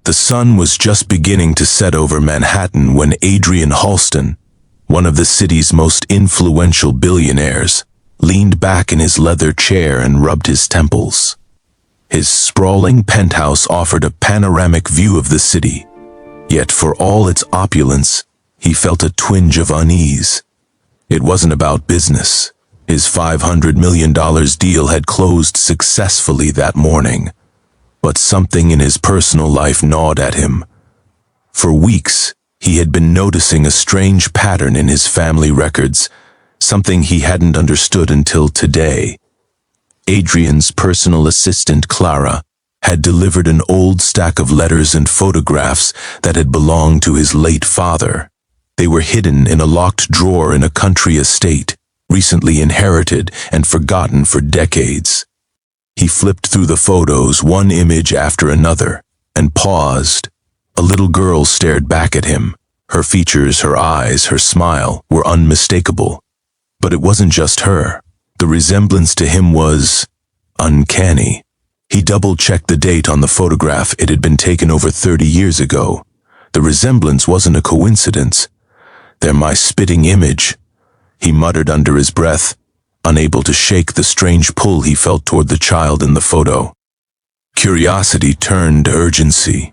The sun was just beginning to set over Manhattan when Adrian Halston, one of the city's most influential billionaires, leaned back in his leather chair and rubbed his temples. His sprawling penthouse offered a panoramic view of the city, yet for all its opulence, he felt a twinge of unease. It wasn't about business. His $500 million deal had closed successfully that morning, but something in his personal life gnawed at him. For weeks, he had been noticing a strange pattern in his family records, something he hadn't understood until today. Adrian's personal assistant, Clara, had delivered an old stack of letters and photographs that had belonged to his late father. They were hidden in a locked drawer in a country estate, recently inherited and forgotten for decades. He flipped through the photos, one image after another, and paused. A little girl stared back at him. Her features, her eyes, her smile were unmistakable. But it wasn't just her. The resemblance to him was uncanny. He double-checked the date on the photograph. It had been taken over 30 years ago. The resemblance wasn't a coincidence. "They're my spitting image," he muttered under his breath, unable to shake the strange pull he felt toward the child in the photo. Curiosity turned to urgency.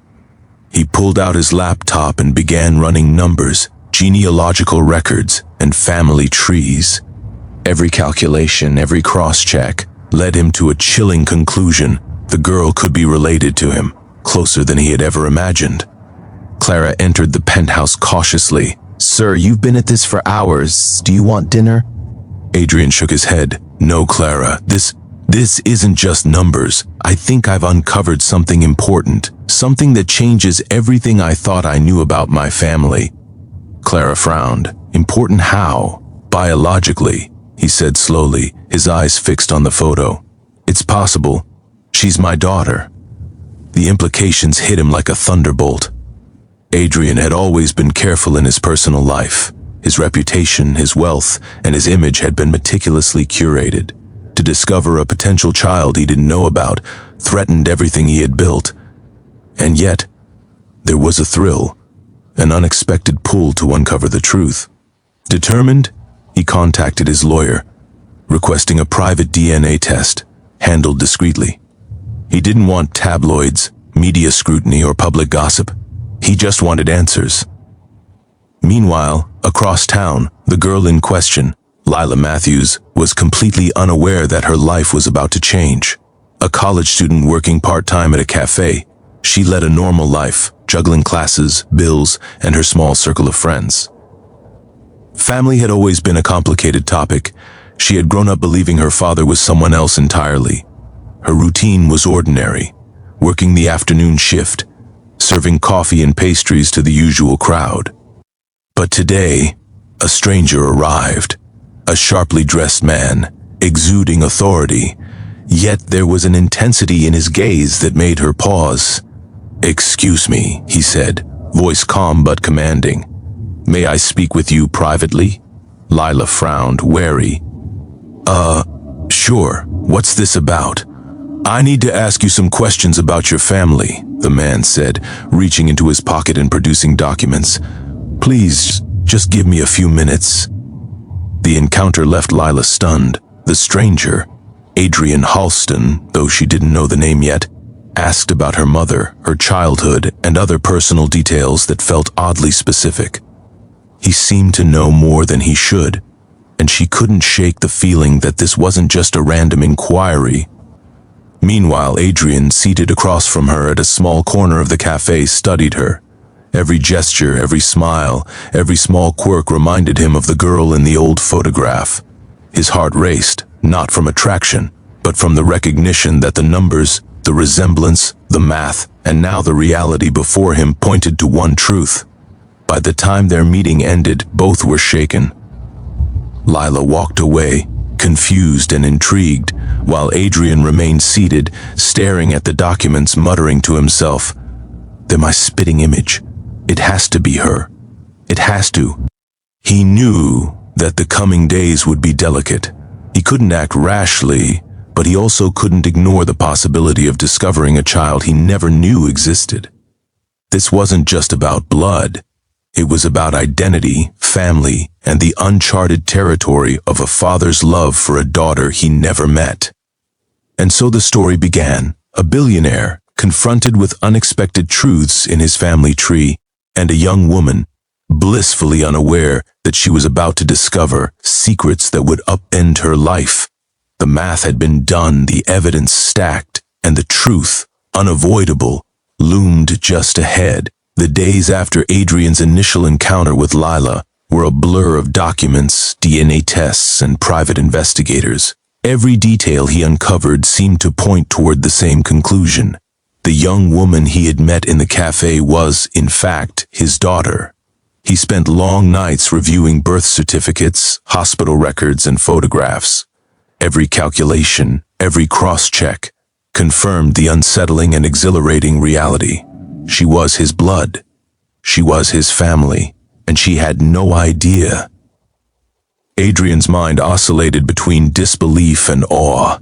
He pulled out his laptop and began running numbers, genealogical records, and family trees. Every calculation, every cross-check, led him to a chilling conclusion. The girl could be related to him, closer than he had ever imagined. Clara entered the penthouse cautiously. "Sir, you've been at this for hours. Do you want dinner?" Adrian shook his head. "No, Clara, this isn't just numbers. I think I've uncovered something important, something that changes everything I thought I knew about my family." Clara frowned. "Important how?" "Biologically," he said slowly, his eyes fixed on the photo. "It's possible. She's my daughter." The implications hit him like a thunderbolt. Adrian had always been careful in his personal life. His reputation, his wealth, and his image had been meticulously curated. To discover a potential child he didn't know about threatened everything he had built. And yet, there was a thrill, an unexpected pull to uncover the truth. Determined, he contacted his lawyer, requesting a private DNA test, handled discreetly. He didn't want tabloids, media scrutiny, or public gossip. He just wanted answers. Meanwhile, across town, the girl in question, Lila Matthews, was completely unaware that her life was about to change. A college student working part-time at a cafe, she led a normal life, juggling classes, bills, and her small circle of friends. Family had always been a complicated topic. She had grown up believing her father was someone else entirely. Her routine was ordinary, working the afternoon shift, serving coffee and pastries to the usual crowd. But today, a stranger arrived, a sharply dressed man, exuding authority, yet there was an intensity in his gaze that made her pause. "Excuse me," he said, voice calm but commanding. "May I speak with you privately?" Lila frowned, wary. Sure. What's this about?" "I need to ask you some questions about your family," the man said, reaching into his pocket and producing documents. "Please, just give me a few minutes." The encounter left Lila stunned. The stranger, Adrian Halston, though she didn't know the name yet, asked about her mother, her childhood, and other personal details that felt oddly specific. He seemed to know more than he should, and she couldn't shake the feeling that this wasn't just a random inquiry. Meanwhile, Adrian, seated across from her at a small corner of the cafe, studied her. Every gesture, every smile, every small quirk reminded him of the girl in the old photograph. His heart raced, not from attraction, but from the recognition that the numbers, the resemblance, the math, and now the reality before him pointed to one truth. By the time their meeting ended, both were shaken. Lila walked away, confused and intrigued, while Adrian remained seated, staring at the documents, muttering to himself, "They're my spitting image. It has to be her. It has to." He knew that the coming days would be delicate. He couldn't act rashly, but he also couldn't ignore the possibility of discovering a child he never knew existed. This wasn't just about blood. It was about identity, family, and the uncharted territory of a father's love for a daughter he never met. And so the story began, a billionaire confronted with unexpected truths in his family tree, and a young woman blissfully unaware that she was about to discover secrets that would upend her life. The math had been done, the evidence stacked, and the truth, unavoidable, loomed just ahead. The days after Adrian's initial encounter with Lila were a blur of documents, DNA tests, and private investigators. Every detail he uncovered seemed to point toward the same conclusion. The young woman he had met in the cafe was, in fact, his daughter. He spent long nights reviewing birth certificates, hospital records, and photographs. Every calculation, every cross-check, confirmed the unsettling and exhilarating reality. She was his blood. She was his family, and she had no idea. Adrian's mind oscillated between disbelief and awe.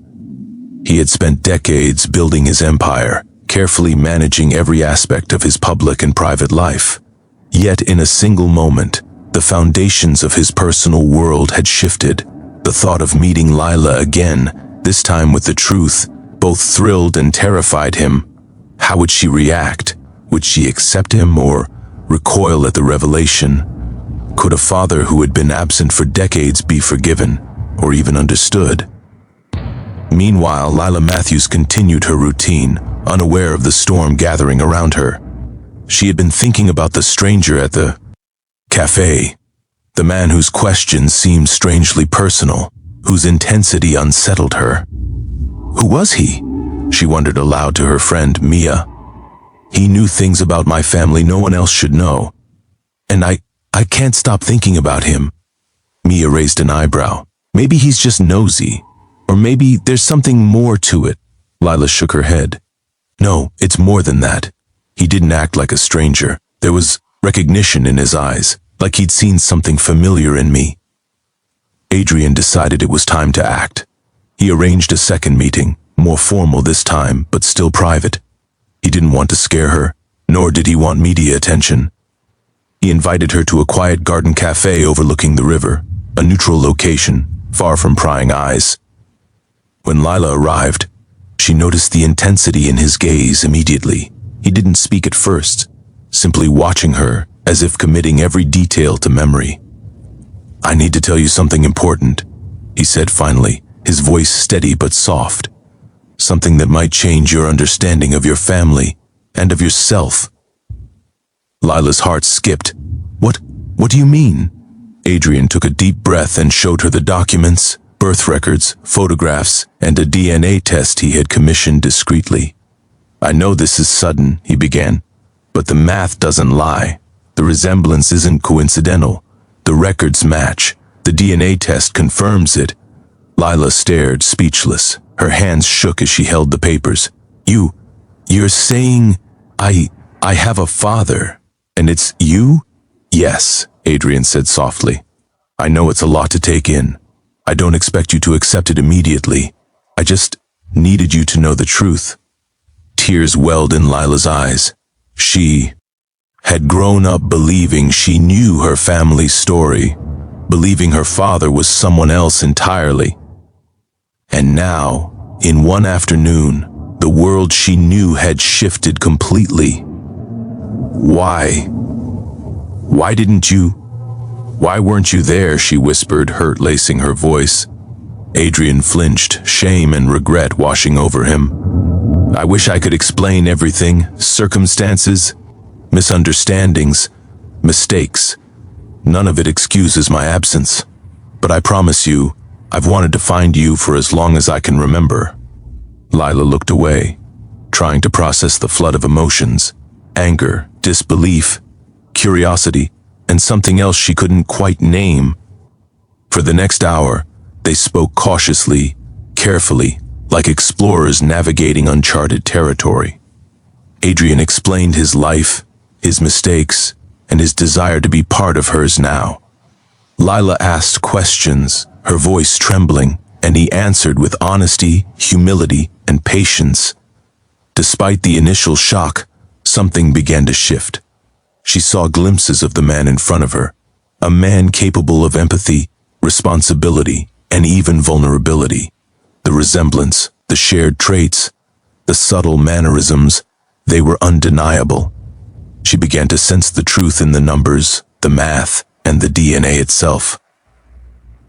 He had spent decades building his empire, carefully managing every aspect of his public and private life. Yet in a single moment, the foundations of his personal world had shifted. The thought of meeting Lila again, this time with the truth, both thrilled and terrified him. How would she react? Would she accept him or recoil at the revelation? Could a father who had been absent for decades be forgiven, or even understood? Meanwhile, Lila Matthews continued her routine, unaware of the storm gathering around her. She had been thinking about the stranger at the cafe, the man whose questions seemed strangely personal, whose intensity unsettled her. Who was he? She wondered aloud to her friend, Mia. He knew things about my family no one else should know. And I can't stop thinking about him. Mia raised an eyebrow. Maybe he's just nosy. Or maybe there's something more to it. Lila shook her head. No, it's more than that. He didn't act like a stranger. There was recognition in his eyes, like he'd seen something familiar in me. Adrian decided it was time to act. He arranged a second meeting, more formal this time, but still private. He didn't want to scare her, nor did he want media attention. He invited her to a quiet garden cafe overlooking the river, a neutral location, far from prying eyes. When Lila arrived, she noticed the intensity in his gaze immediately. He didn't speak at first, simply watching her, as if committing every detail to memory. I need to tell you something important, he said finally, his voice steady but soft. Something that might change your understanding of your family and of yourself. Lila's heart skipped. What do you mean? Adrian took a deep breath and showed her the documents, birth records, photographs, and a DNA test he had commissioned discreetly. I know this is sudden, he began, but the math doesn't lie. The resemblance isn't coincidental. The records match. The DNA test confirms it. Lila stared, speechless. Her hands shook as she held the papers. You're saying I have a father, and it's you? Yes, Adrian said softly. I know it's a lot to take in. I don't expect you to accept it immediately. I just needed you to know the truth. Tears welled in Lila's eyes. She had grown up believing she knew her family's story, believing her father was someone else entirely. And now, in one afternoon, the world she knew had shifted completely. Why weren't you there? She whispered, hurt lacing her voice. Adrian flinched, shame and regret washing over him. I wish I could explain everything, circumstances, misunderstandings, mistakes. None of it excuses my absence. But I promise you, I've wanted to find you for as long as I can remember. Lila looked away, trying to process the flood of emotions, anger, disbelief, curiosity, and something else she couldn't quite name. For the next hour, they spoke cautiously, carefully, like explorers navigating uncharted territory. Adrian explained his life, his mistakes, and his desire to be part of hers now. Lila asked questions, her voice trembling, and he answered with honesty, humility, and patience. Despite the initial shock, something began to shift. She saw glimpses of the man in front of her, a man capable of empathy, responsibility, and even vulnerability. The resemblance, the shared traits, the subtle mannerisms, they were undeniable. She began to sense the truth in the numbers, the math, and the DNA itself.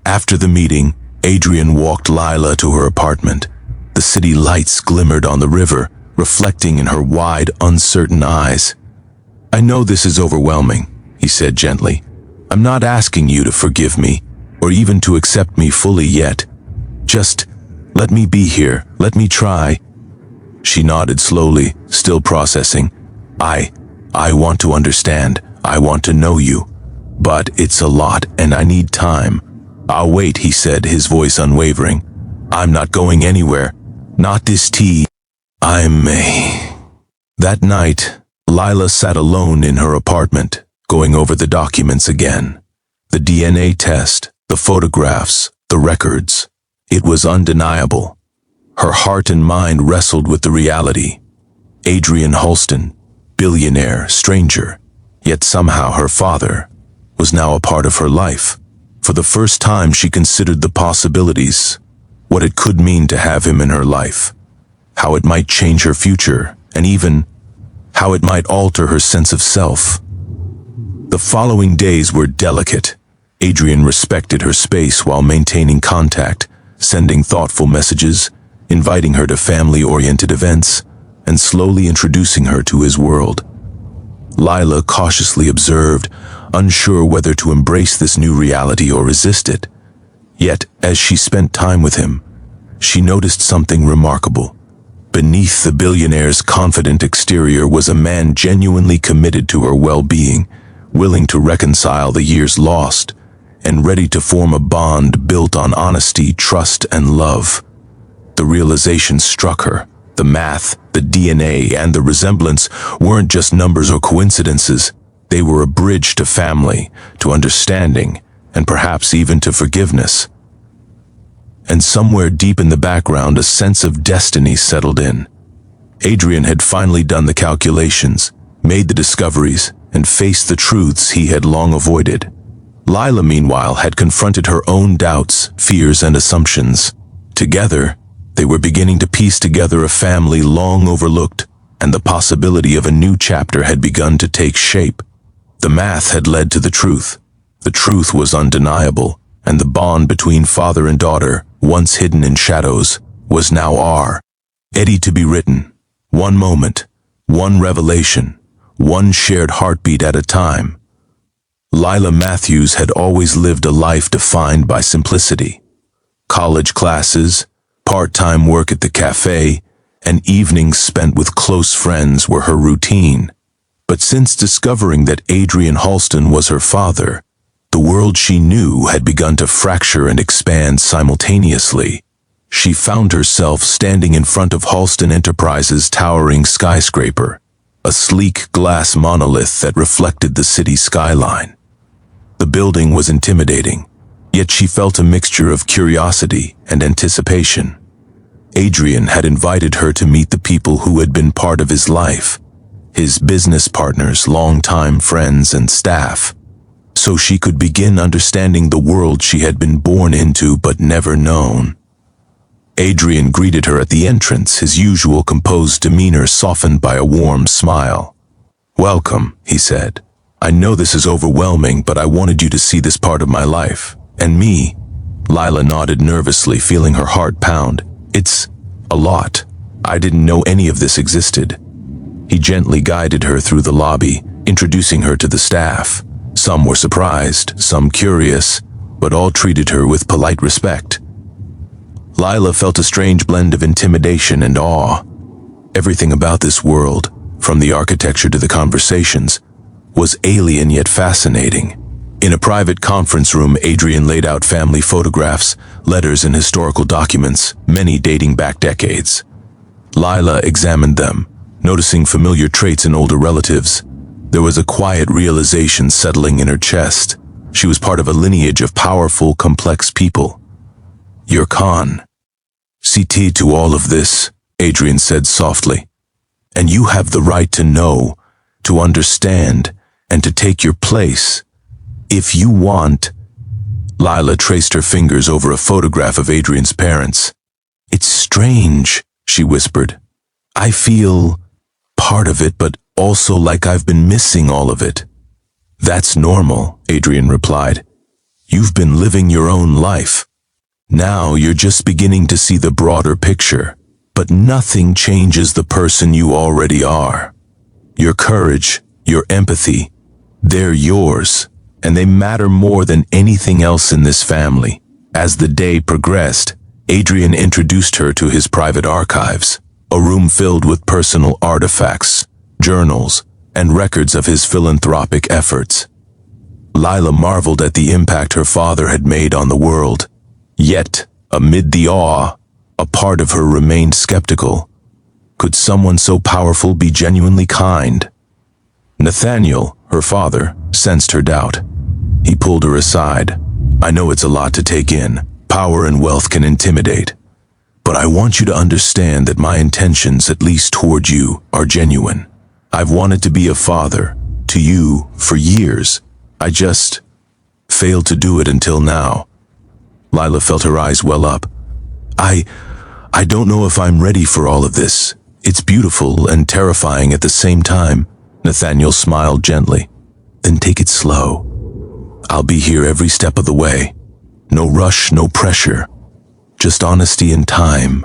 After the meeting, Adrian walked Lila to her apartment. The city lights glimmered on the river, reflecting in her wide, uncertain eyes. "I know this is overwhelming," he said gently. "I'm not asking you to forgive me, or even to accept me fully yet. Just let me be here, let me try." She nodded slowly, still processing. I want to understand. I want to know you. But it's a lot, and I need time." "I'll wait," he said, his voice unwavering. "I'm not going anywhere. Not this tea. That night, Lila sat alone in her apartment, going over the documents again. The DNA test, the photographs, the records. It was undeniable. Her heart and mind wrestled with the reality. Adrian Halston, billionaire, stranger, yet somehow her father, was now a part of her life. For the first time she considered the possibilities, what it could mean to have him in her life, how it might change her future, and even how it might alter her sense of self. The following days were delicate. Adrian respected her space while maintaining contact, sending thoughtful messages, inviting her to family-oriented events, and slowly introducing her to his world. Lila cautiously observed, unsure whether to embrace this new reality or resist it. Yet, as she spent time with him, she noticed something remarkable. Beneath the billionaire's confident exterior was a man genuinely committed to her well-being, willing to reconcile the years lost, and ready to form a bond built on honesty, trust, and love. The realization struck her. The math, the DNA, and the resemblance weren't just numbers or coincidences. They were a bridge to family, to understanding, and perhaps even to forgiveness. And somewhere deep in the background, a sense of destiny settled in. Adrian had finally done the calculations, made the discoveries, and faced the truths he had long avoided. Lila, meanwhile, had confronted her own doubts, fears, and assumptions. Together, they were beginning to piece together a family long overlooked, and the possibility of a new chapter had begun to take shape. The math had led to the truth. The truth was undeniable, and the bond between father and daughter, once hidden in shadows, was now ready to be written. One moment, one revelation, one shared heartbeat at a time. Lila Matthews had always lived a life defined by simplicity. College classes, part-time work at the cafe, and evenings spent with close friends were her routine. But since discovering that Adrian Halston was her father, the world she knew had begun to fracture and expand simultaneously. She found herself standing in front of Halston Enterprises' towering skyscraper, a sleek glass monolith that reflected the city skyline. The building was intimidating, yet she felt a mixture of curiosity and anticipation. Adrian had invited her to meet the people who had been part of his life, his business partners, longtime friends, and staff, so she could begin understanding the world she had been born into but never known. Adrian greeted her at the entrance, his usual composed demeanor softened by a warm smile. "Welcome," he said. "I know this is overwhelming, but I wanted you to see this part of my life. And me." Lila nodded nervously, feeling her heart pound. "It's a lot. I didn't know any of this existed." He gently guided her through the lobby, introducing her to the staff. Some were surprised, some curious, but all treated her with polite respect. Lila felt a strange blend of intimidation and awe. Everything about this world, from the architecture to the conversations, was alien yet fascinating. In a private conference room, Adrian laid out family photographs, letters, and historical documents, many dating back decades. Lila examined them, noticing familiar traits in older relatives. There was a quiet realization settling in her chest. She was part of a lineage of powerful, complex people. "You're Khan. CT to all of this," Adrian said softly. "And you have the right to know, to understand, and to take your place. If you want. Lila traced her fingers over a photograph of Adrian's parents. It's strange, she whispered. I feel part of it, but also like I've been missing all of it. That's normal, Adrian replied. You've been living your own life. Now you're just beginning to see the broader picture, but nothing changes the person you already are. Your courage, your empathy, they're yours, and they matter more than anything else in this family. As the day progressed, Adrian introduced her to his private archives, a room filled with personal artifacts, journals, and records of his philanthropic efforts. Lila marveled at the impact her father had made on the world. Yet, amid the awe, a part of her remained skeptical. Could someone so powerful be genuinely kind? Nathaniel, her father, sensed her doubt. He pulled her aside. I know it's a lot to take in. Power and wealth can intimidate. But I want you to understand that my intentions, at least toward you, are genuine. I've wanted to be a father to you for years. I just failed to do it until now. Lila felt her eyes well up. I don't know if I'm ready for all of this. It's beautiful and terrifying at the same time. Nathaniel smiled gently. Then take it slow. I'll be here every step of the way. No rush, no pressure. Just honesty and time.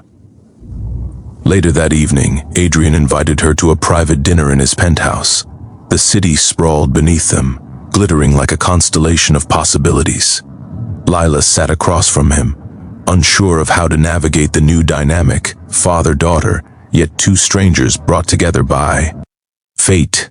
Later that evening, Adrian invited her to a private dinner in his penthouse. The city sprawled beneath them, glittering like a constellation of possibilities. Lila sat across from him, unsure of how to navigate the new dynamic, father-daughter, yet two strangers brought together by fate.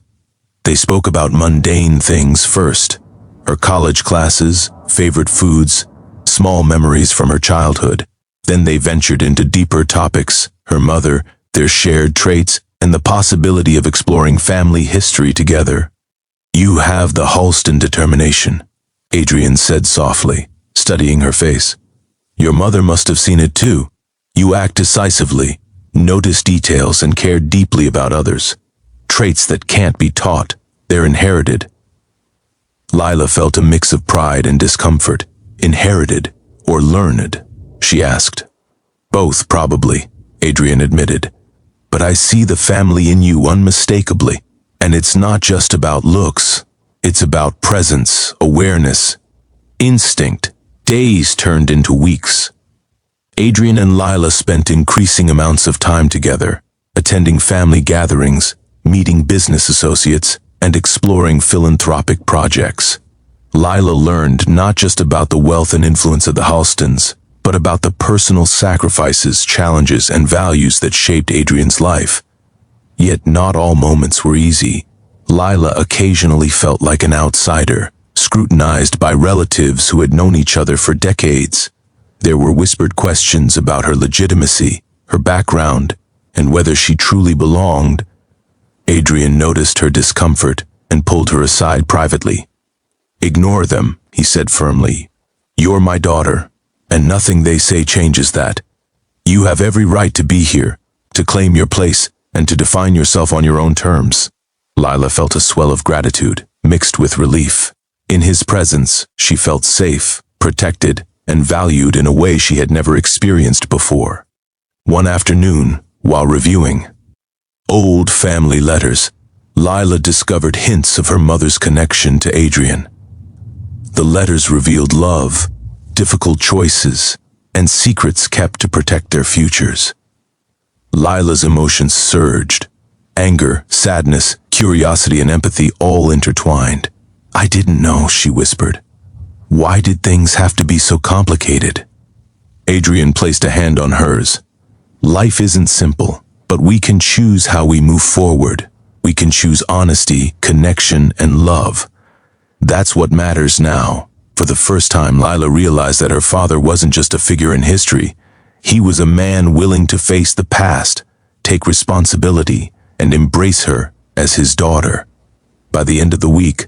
They spoke about mundane things first, her college classes, favorite foods, small memories from her childhood. Then they ventured into deeper topics, her mother, their shared traits, and the possibility of exploring family history together. You have the Halston determination, Adrian said softly, studying her face. Your mother must have seen it too. You act decisively, notice details, and care deeply about others. Traits that can't be taught, they're inherited. Lila felt a mix of pride and discomfort. Inherited or learned, she asked. Both, probably, Adrian admitted. But I see the family in you unmistakably. And it's not just about looks. It's about presence, awareness, instinct. Days turned into weeks. Adrian and Lila spent increasing amounts of time together, attending family gatherings, meeting business associates, and exploring philanthropic projects. Lila learned not just about the wealth and influence of the Halstons, but about the personal sacrifices, challenges, and values that shaped Adrian's life. Yet not all moments were easy. Lila occasionally felt like an outsider, scrutinized by relatives who had known each other for decades. There were whispered questions about her legitimacy, her background, and whether she truly belonged. Adrian noticed her discomfort and pulled her aside privately. Ignore them, he said firmly. You're my daughter, and nothing they say changes that. You have every right to be here, to claim your place, and to define yourself on your own terms. Lila felt a swell of gratitude, mixed with relief. In his presence, she felt safe, protected, and valued in a way she had never experienced before. One afternoon, while reviewing old family letters, Lila discovered hints of her mother's connection to Adrian. The letters revealed love, difficult choices, and secrets kept to protect their futures. Lila's emotions surged. Anger, sadness, curiosity, and empathy all intertwined. I didn't know, she whispered. Why did things have to be so complicated? Adrian placed a hand on hers. Life isn't simple, but we can choose how we move forward. We can choose honesty, connection, and love. That's what matters now. For the first time, Lila realized that her father wasn't just a figure in history. He was a man willing to face the past, take responsibility, and embrace her as his daughter. By the end of the week,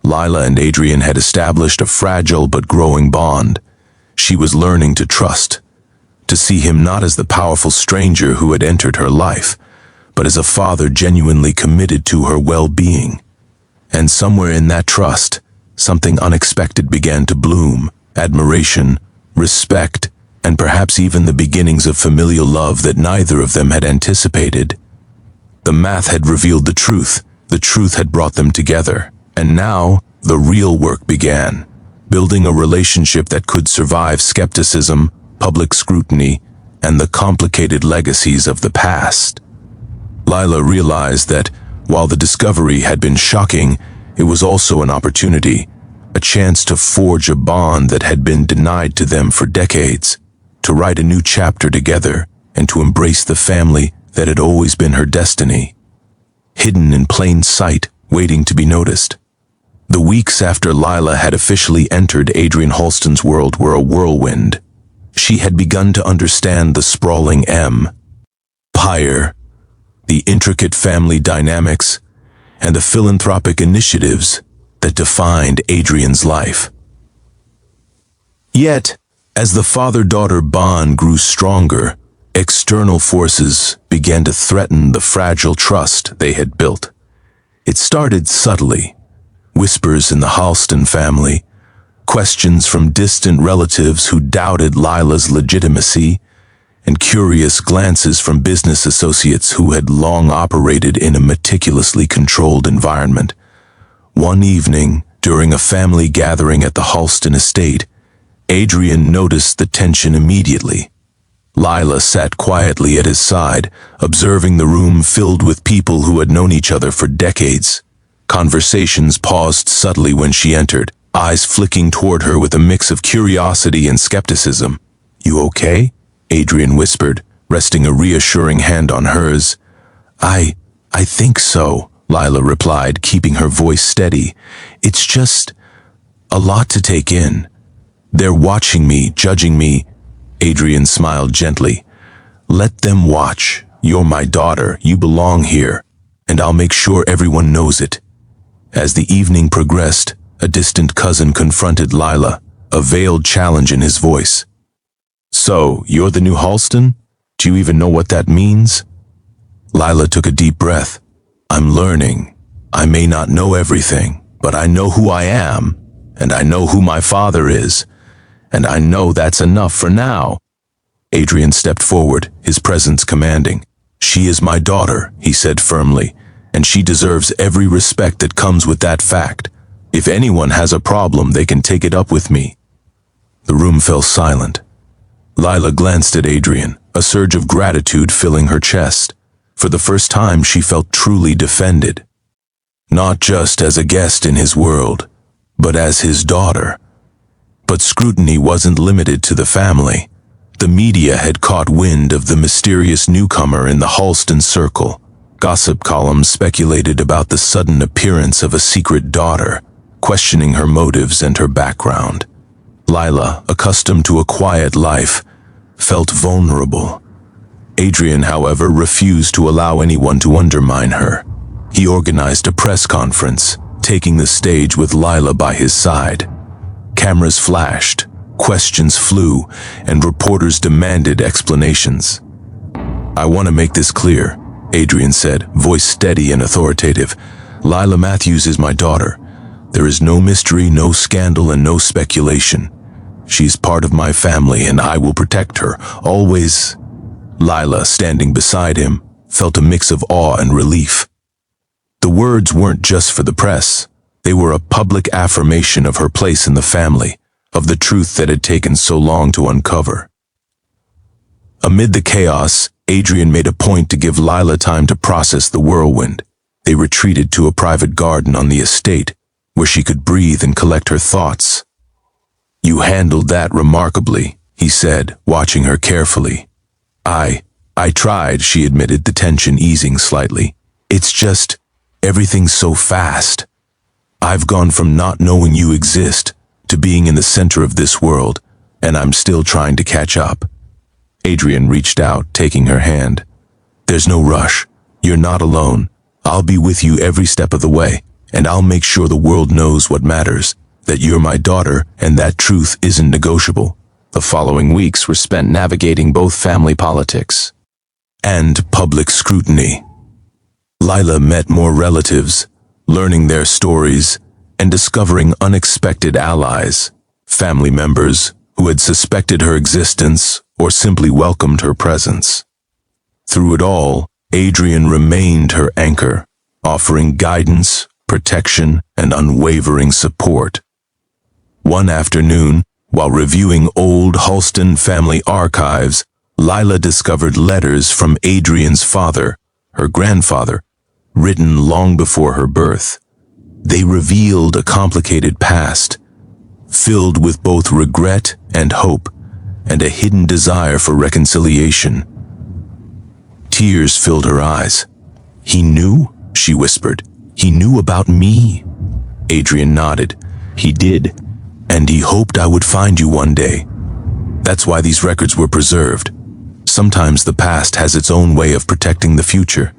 Lila and Adrian had established a fragile but growing bond. She was learning to trust, to see him not as the powerful stranger who had entered her life, but as a father genuinely committed to her well-being. And somewhere in that trust, something unexpected began to bloom: admiration, respect, and perhaps even the beginnings of familial love that neither of them had anticipated. The math had revealed the truth had brought them together, and now the real work began, building a relationship that could survive skepticism, public scrutiny, and the complicated legacies of the past. Lila realized that, while the discovery had been shocking, it was also an opportunity, a chance to forge a bond that had been denied to them for decades, to write a new chapter together, and to embrace the family that had always been her destiny. Hidden in plain sight, waiting to be noticed. The weeks after Lila had officially entered Adrian Halston's world were a whirlwind. She had begun to understand the sprawling empire, the intricate family dynamics, and the philanthropic initiatives that defined Adrian's life. Yet, as the father-daughter bond grew stronger, external forces began to threaten the fragile trust they had built. It started subtly: whispers in the Halston family, questions from distant relatives who doubted Lila's legitimacy, and curious glances from business associates who had long operated in a meticulously controlled environment. One evening, during a family gathering at the Halston estate, Adrian noticed the tension immediately. Lila sat quietly at his side, observing the room filled with people who had known each other for decades. Conversations paused subtly when she entered, eyes flicking toward her with a mix of curiosity and skepticism. "You okay?" Adrian whispered, resting a reassuring hand on hers. I think so," Lila replied, keeping her voice steady. "It's just a lot to take in. They're watching me, judging me." Adrian smiled gently. "Let them watch. You're my daughter, you belong here, and I'll make sure everyone knows it." As the evening progressed, a distant cousin confronted Lila, a veiled challenge in his voice. "So, you're the new Halston? Do you even know what that means?" Lila took a deep breath. "I'm learning. I may not know everything, but I know who I am, and I know who my father is, and I know that's enough for now." Adrian stepped forward, his presence commanding. "She is my daughter," he said firmly, "and she deserves every respect that comes with that fact. If anyone has a problem, they can take it up with me." The room fell silent. Lila glanced at Adrian, a surge of gratitude filling her chest. For the first time, she felt truly defended. Not just as a guest in his world, but as his daughter. But scrutiny wasn't limited to the family. The media had caught wind of the mysterious newcomer in the Halston circle. Gossip columns speculated about the sudden appearance of a secret daughter, questioning her motives and her background. Lila, accustomed to a quiet life, felt vulnerable. Adrian, however, refused to allow anyone to undermine her. He organized a press conference, taking the stage with Lila by his side. Cameras flashed, questions flew, and reporters demanded explanations. "I want to make this clear," Adrian said, voice steady and authoritative. "Lila Matthews is my daughter. There is no mystery, no scandal, and no speculation. She's part of my family, and I will protect her, always." Lila, standing beside him, felt a mix of awe and relief. The words weren't just for the press. They were a public affirmation of her place in the family, of the truth that had taken so long to uncover. Amid the chaos, Adrian made a point to give Lila time to process the whirlwind. They retreated to a private garden on the estate, where she could breathe and collect her thoughts. "You handled that remarkably," he said, watching her carefully. I tried," she admitted, the tension easing slightly. "It's just, everything's so fast. I've gone from not knowing you exist to being in the center of this world, and I'm still trying to catch up." Adrian reached out, taking her hand. "There's no rush. You're not alone. I'll be with you every step of the way, and I'll make sure the world knows what matters, that you're my daughter, and that truth isn't negotiable." The following weeks were spent navigating both family politics and public scrutiny. Lila met more relatives, learning their stories and discovering unexpected allies, family members who had suspected her existence or simply welcomed her presence. Through it all, Adrian remained her anchor, offering guidance, protection, and unwavering support. One afternoon, while reviewing old Halston family archives, Lila discovered letters from Adrian's father, her grandfather, written long before her birth. They revealed a complicated past, filled with both regret and hope, and a hidden desire for reconciliation. Tears filled her eyes. "He knew?" she whispered. "He knew about me?" Adrian nodded. "He did, and he hoped I would find you one day. That's why these records were preserved. Sometimes the past has its own way of protecting the future."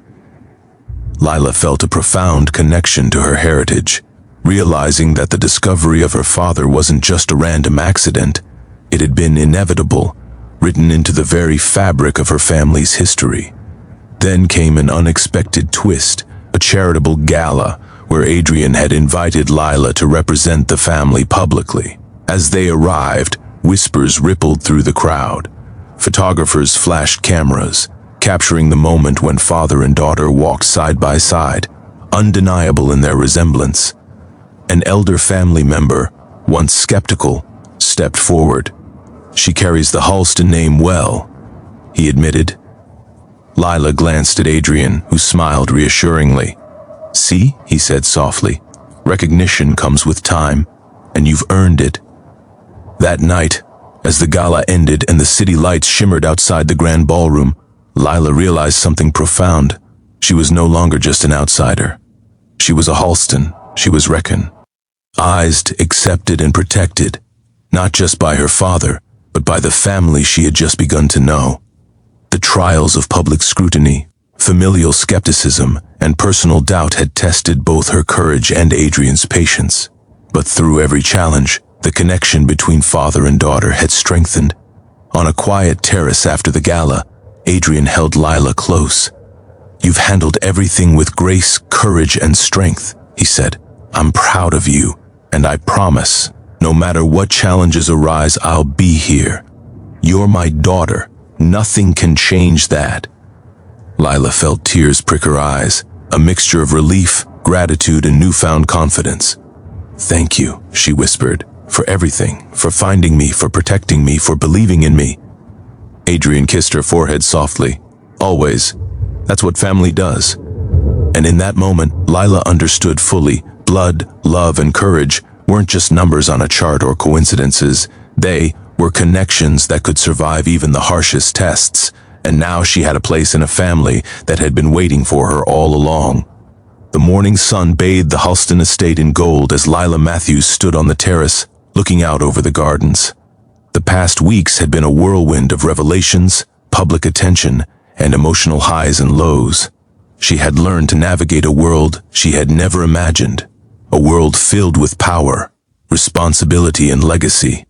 Lila felt a profound connection to her heritage, realizing that the discovery of her father wasn't just a random accident. It had been inevitable, written into the very fabric of her family's history. Then came an unexpected twist, a charitable gala where Adrian had invited Lila to represent the family publicly. As they arrived, whispers rippled through the crowd. Photographers flashed cameras, capturing the moment when father and daughter walked side by side, undeniable in their resemblance. An elder family member, once skeptical, stepped forward. "She carries the Halston name well," he admitted. Lila glanced at Adrian, who smiled reassuringly. "See," he said softly, "recognition comes with time, and you've earned it." That night, as the gala ended and the city lights shimmered outside the grand ballroom, Lila realized something profound. She was no longer just an outsider. She was a Halston. She was recognized, accepted, and protected, not just by her father, but by the family she had just begun to know. The trials of public scrutiny, familial skepticism, and personal doubt had tested both her courage and Adrian's patience. But through every challenge, the connection between father and daughter had strengthened. On a quiet terrace after the gala, Adrian held Lila close. "You've handled everything with grace, courage, and strength," he said. "I'm proud of you, and I promise, no matter what challenges arise, I'll be here. You're my daughter. Nothing can change that." Lila felt tears prick her eyes, a mixture of relief, gratitude, and newfound confidence. "Thank you," she whispered, "for everything, for finding me, for protecting me, for believing in me." Adrian kissed her forehead softly. "Always. That's what family does." And in that moment, Lila understood fully, blood, love, and courage weren't just numbers on a chart or coincidences. They were connections that could survive even the harshest tests, and now she had a place in a family that had been waiting for her all along. The morning sun bathed the Halston estate in gold as Lila Matthews stood on the terrace, looking out over the gardens. The past weeks had been a whirlwind of revelations, public attention, and emotional highs and lows. She had learned to navigate a world she had never imagined, a world filled with power, responsibility, and legacy.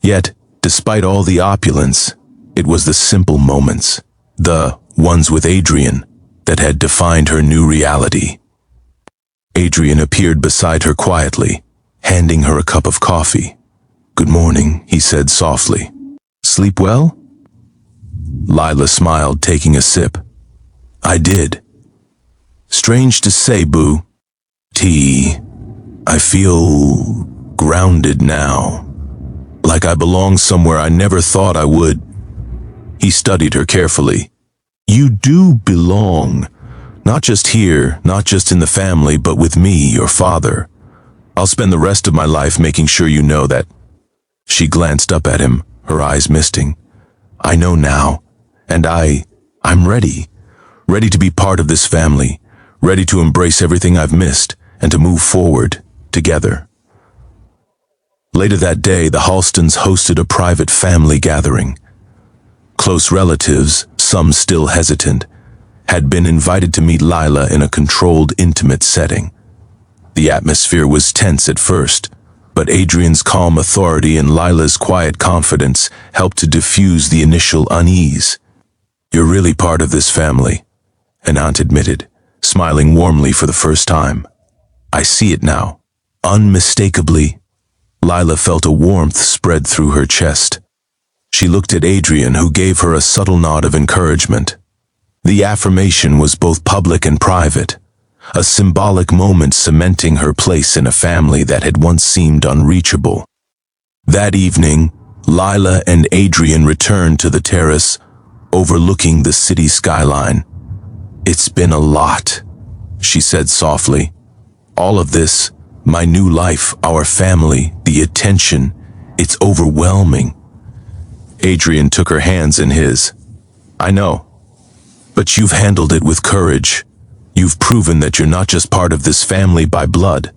Yet, despite all the opulence, it was the simple moments, the ones with Adrian, that had defined her new reality. Adrian appeared beside her quietly, handing her a cup of coffee. "Good morning," he said softly. "Sleep well?" Lila smiled, taking a sip. "I did." "Strange to say, boo. I feel grounded now. Like I belong somewhere I never thought I would." He studied her carefully. "You do belong. Not just here, not just in the family, but with me, your father. I'll spend the rest of my life making sure you know that." She glanced up at him, her eyes misting. "I know now, and I'm ready. Ready to be part of this family, ready to embrace everything I've missed, and to move forward, together." Later that day, the Halstons hosted a private family gathering. Close relatives, some still hesitant, had been invited to meet Lila in a controlled, intimate setting. The atmosphere was tense at first, but Adrian's calm authority and Lila's quiet confidence helped to diffuse the initial unease. "You're really part of this family," an aunt admitted, smiling warmly for the first time. I see it now. Unmistakably. Lila felt a warmth spread through her chest. She looked at Adrian, who gave her a subtle nod of encouragement. The affirmation was both public and private, a symbolic moment cementing her place in a family that had once seemed unreachable. That evening, Lila and Adrian returned to the terrace, overlooking the city skyline. "It's been a lot," she said softly. "All of this, my new life, our family, the attention, it's overwhelming." Adrian took her hands in his. "I know, but you've handled it with courage. You've proven that you're not just part of this family by blood.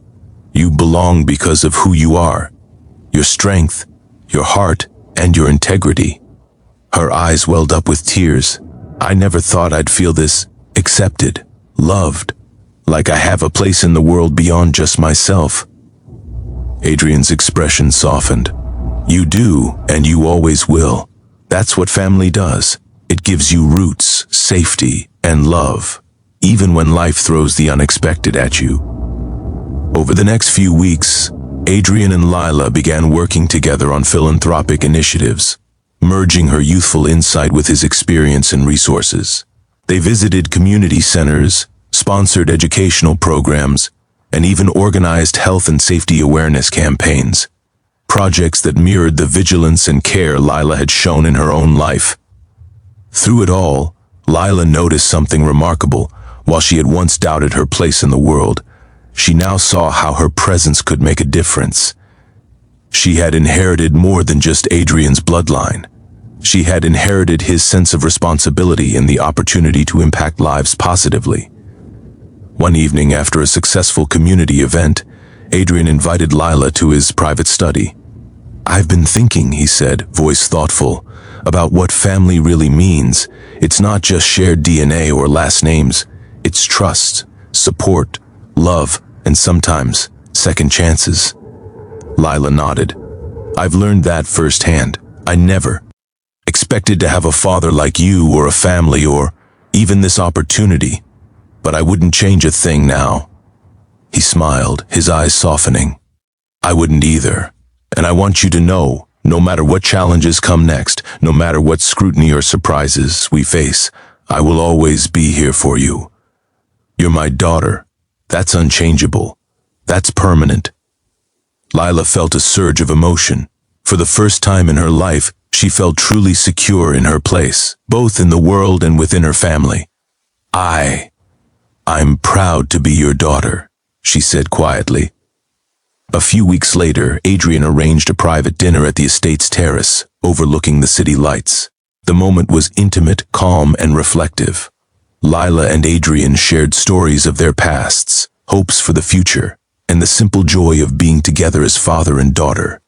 You belong because of who you are, your strength, your heart, and your integrity." Her eyes welled up with tears. "I never thought I'd feel this, accepted, loved, like I have a place in the world beyond just myself." Adrian's expression softened. "You do, and you always will. That's what family does. It gives you roots, safety, and love, even when life throws the unexpected at you." Over the next few weeks, Adrian and Lila began working together on philanthropic initiatives, merging her youthful insight with his experience and resources. They visited community centers, sponsored educational programs, and even organized health and safety awareness campaigns, projects that mirrored the vigilance and care Lila had shown in her own life. Through it all, Lila noticed something remarkable. While she had once doubted her place in the world, she now saw how her presence could make a difference. She had inherited more than just Adrian's bloodline. She had inherited his sense of responsibility and the opportunity to impact lives positively. One evening, after a successful community event, Adrian invited Lila to his private study. "I've been thinking," he said, voice thoughtful, "about what family really means. It's not just shared DNA or last names. It's trust, support, love, and sometimes second chances." Lila nodded. "I've learned that firsthand. I never expected to have a father like you or a family or even this opportunity, but I wouldn't change a thing now." He smiled, his eyes softening. "I wouldn't either, and I want you to know, no matter what challenges come next, no matter what scrutiny or surprises we face, I will always be here for you. You're my daughter. That's unchangeable. That's permanent." Lila felt a surge of emotion. For the first time in her life, she felt truly secure in her place, both in the world and within her family. I'm proud to be your daughter," she said quietly. A few weeks later, Adrian arranged a private dinner at the estate's terrace, overlooking the city lights. The moment was intimate, calm, and reflective. Lila and Adrian shared stories of their pasts, hopes for the future, and the simple joy of being together as father and daughter.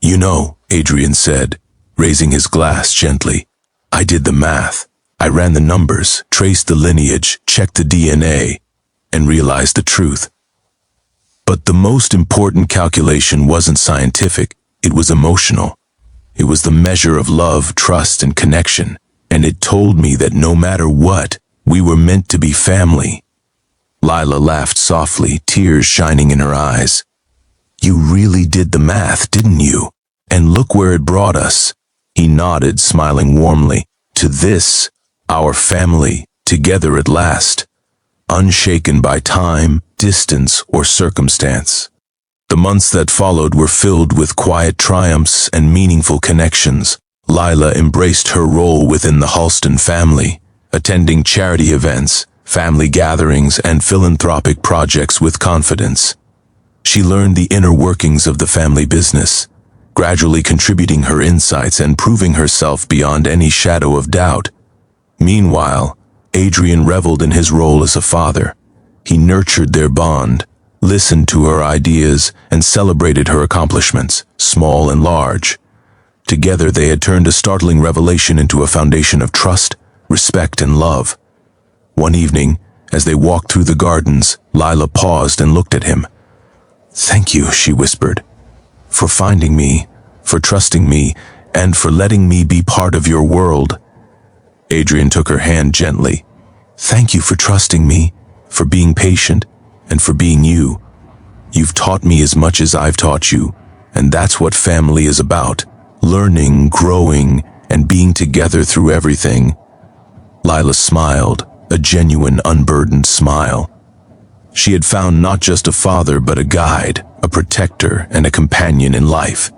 "You know," Adrian said, raising his glass gently, "I did the math. I ran the numbers, traced the lineage, checked the DNA, and realized the truth. But the most important calculation wasn't scientific, it was emotional. It was the measure of love, trust, and connection, and it told me that no matter what, we were meant to be family." Lila laughed softly, tears shining in her eyes. "You really did the math, didn't you? And look where it brought us." He nodded, smiling warmly. "To this, our family, together at last, unshaken by time, distance, or circumstance." The months that followed were filled with quiet triumphs and meaningful connections. Lila embraced her role within the Halston family, attending charity events, family gatherings, and philanthropic projects with confidence. She learned the inner workings of the family business, gradually contributing her insights and proving herself beyond any shadow of doubt. Meanwhile, Adrian reveled in his role as a father. He nurtured their bond, listened to her ideas, and celebrated her accomplishments, small and large. Together they had turned a startling revelation into a foundation of trust, respect, and love. One evening, as they walked through the gardens, Lila paused and looked at him. "Thank you," she whispered, "for finding me, for trusting me, and for letting me be part of your world." Adrian took her hand gently. "Thank you for trusting me, for being patient, and for being you. You've taught me as much as I've taught you, and that's what family is about. Learning, growing, and being together through everything. Lila smiled, a genuine, unburdened smile. She had found not just a father, but a guide, a protector, and a companion in life.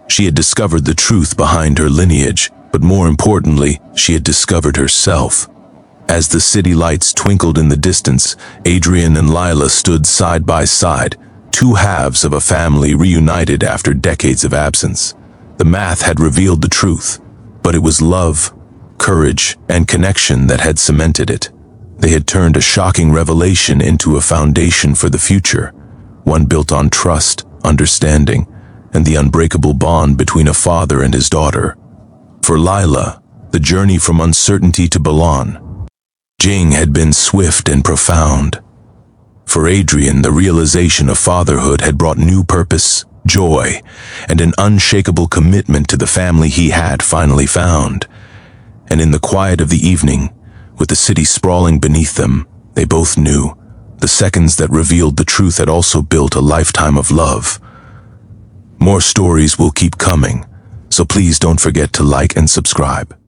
She had discovered the truth behind her lineage, but more importantly, she had discovered herself. As the city lights twinkled in the distance, Adrian and Lila stood side by side, two halves of a family reunited after decades of absence. The math had revealed the truth, but it was love, courage, and connection that had cemented it. They had turned a shocking revelation into a foundation for the future, one built on trust, understanding, and the unbreakable bond between a father and his daughter. For Lila, the journey from uncertainty to Jing had been swift and profound. For Adrian, the realization of fatherhood had brought new purpose, joy, and an unshakable commitment to the family he had finally found. And in the quiet of the evening, with the city sprawling beneath them, they both knew the seconds that revealed the truth had also built a lifetime of love. More stories will keep coming, so please don't forget to like and subscribe.